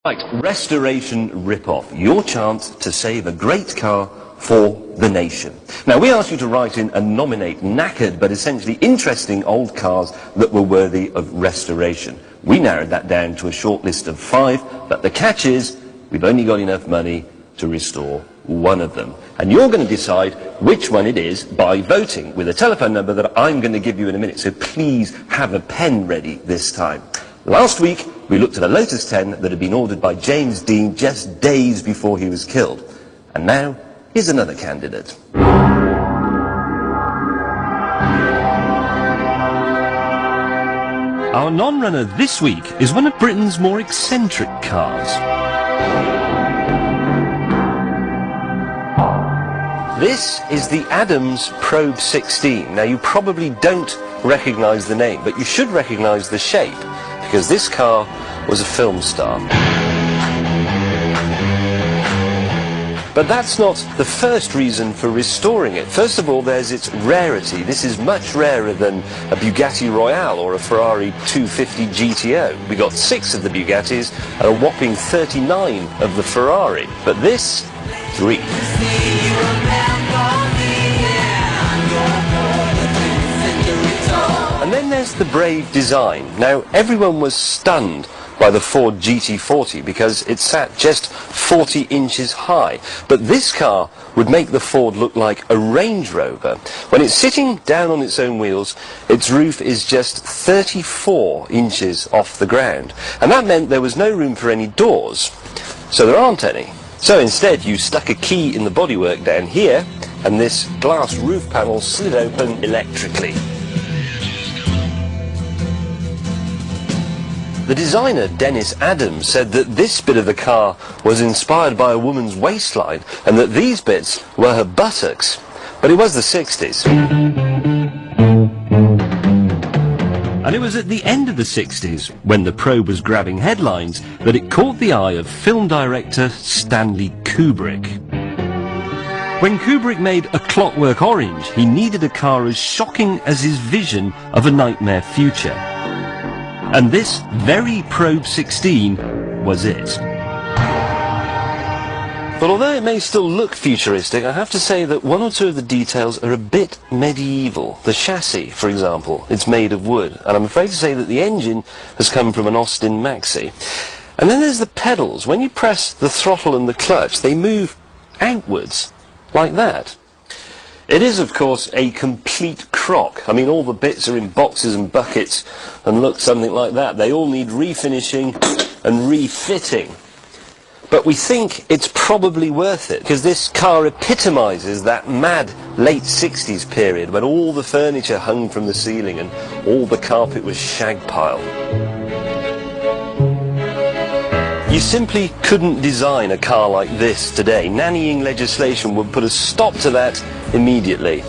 Right, restoration rip-off. Your chance to save a great car for the nation. Now, we asked you to write in and nominate knackered but essentially interesting old cars that were worthy of restoration. We narrowed that down to a short list of 5, but the catch is we've only got enough money to restore one of them. And you're going to decide which one it is by voting with a telephone number that I'm going to give you in a minute. So please have a pen ready this time. Last week, we looked at a Lotus 10 that had been ordered by James Dean just days before he was killed. And now, here's another candidate. Our non-runner this week is one of Britain's more eccentric cars. This is the Adams Probe 16. Now, you probably don't recognise the name, but you should recognise the shape, because this car was a film star. But that's not the first reason for restoring it. First of all, there's its rarity. This is much rarer than a Bugatti Royale or a Ferrari 250 GTO. We got 6 of the Bugattis and a whopping 39 of the Ferrari. But this, 3. And then there's the brave design. Now, everyone was stunned by the Ford GT40 because it sat just 40 inches high. But this car would make the Ford look like a Range Rover. When it's sitting down on its own wheels, its roof is just 34 inches off the ground. And that meant there was no room for any doors. So there aren't any. So instead, you stuck a key in the bodywork down here, and this glass roof panel slid open electrically. The designer, Dennis Adams, said that this bit of the car was inspired by a woman's waistline and that these bits were her buttocks. But it was the 60s. And it was at the end of the 60s, when the Probe was grabbing headlines, that it caught the eye of film director Stanley Kubrick. When Kubrick made A Clockwork Orange, he needed a car as shocking as his vision of a nightmare future. And this very Probe 16 was it. But although it may still look futuristic, I have to say that one or two of the details are a bit medieval. The chassis, for example, it's made of wood, and I'm afraid to say that the engine has come from an Austin Maxi. And then there's the pedals. When you press the throttle and the clutch, they move outwards, like that. It is, of course, a complete crock. I mean, all the bits are in boxes and buckets and look something like that. They all need refinishing and refitting. But we think it's probably worth it, because this car epitomises that mad late 60s period when all the furniture hung from the ceiling and all the carpet was shag pile. You simply couldn't design a car like this today. Nannying legislation would put a stop to that immediately.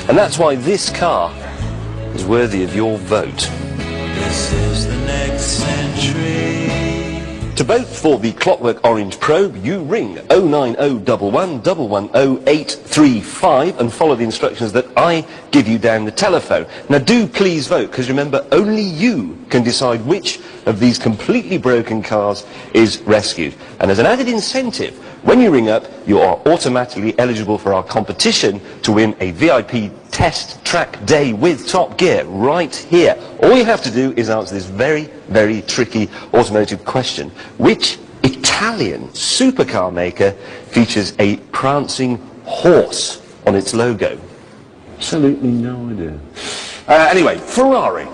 And that's why this car is worthy of your vote. This is the next century. To vote for the Clockwork Orange Probe, you ring 09011 110 835 and follow the instructions that I give you down the telephone. Now do please vote, because remember, only you can decide which of these completely broken cars is rescued. And as an added incentive, when you ring up, you are automatically eligible for our competition to win a VIP test track day with Topp Gear right here. All you have to do is answer this very, very tricky automotive question. Which Italian supercar maker features a prancing horse on its logo? Absolutely no idea. Anyway, Ferrari.